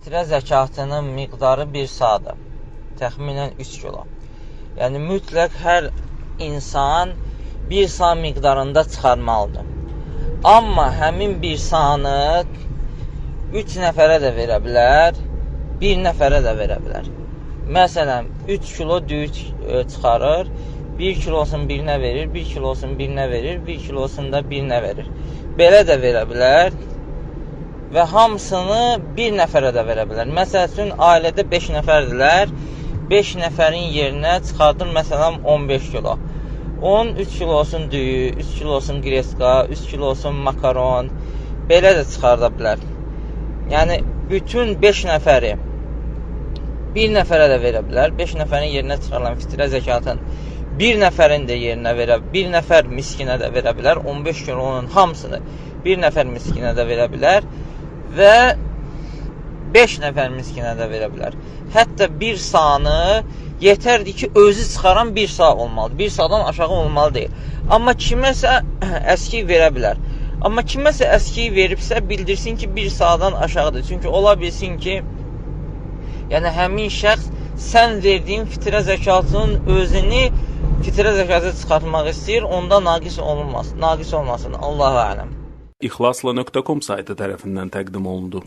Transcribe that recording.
fitrə zəkatının miqdarı 1 sadır. Təxminən 3 kilo. Yəni, mütləq hər insan 1 sa miqdarında çıxarmalıdır. Amma həmin 1 sanı 3 nəfərə də verə bilər, 1 nəfərə də verə bilər. Məsələn, 3 kilo düyü çıxarır, 1 kilosunu birinə verir, 1 kilosunu birinə verir, 1 kilosunu da birinə verir. Belə də verə bilər və hamısını 1 nəfərə də verə bilər. Məsəl üçün, ailədə 5 nəfərdirlər, 5 nəfərin yerinə çıxardır, məsələn, 15 kilo. 3 kilosun düyü, 3 kilosun greska, 3 kilosun makaron, belə də çıxarda bilər. Yəni, bütün 5 nəfəri 1 nəfərə də verə bilər. 5 nəfərin yerinə çıxarılan fitrə zəkatın 1 nəfərin də yerinə verə, 1 nəfər miskinə də verə bilər. 15 kilonun hamısını 1 nəfər miskinə də verə bilər və 5 nəfər miskinə də verə bilər. Hətta 1 sanı yetərdir ki, özü çıxaran 1 sa olmalıdır. 1 sadan aşağı olmalı deyil. Amma kiməsə əskik verə bilər. Amma kiməsə əskik veribsə, bildirsin ki, 1 sadan aşağıdır. Çünki ola bilsin ki, yəni həmin şəxs sən verdiyin fitrə zəkatının özünü fitrə zəkatı çıxartmaq istəyir, onda naqis olmasın. Allahu ələm. İxlasla.com saytı tərəfindən təqdim olundu.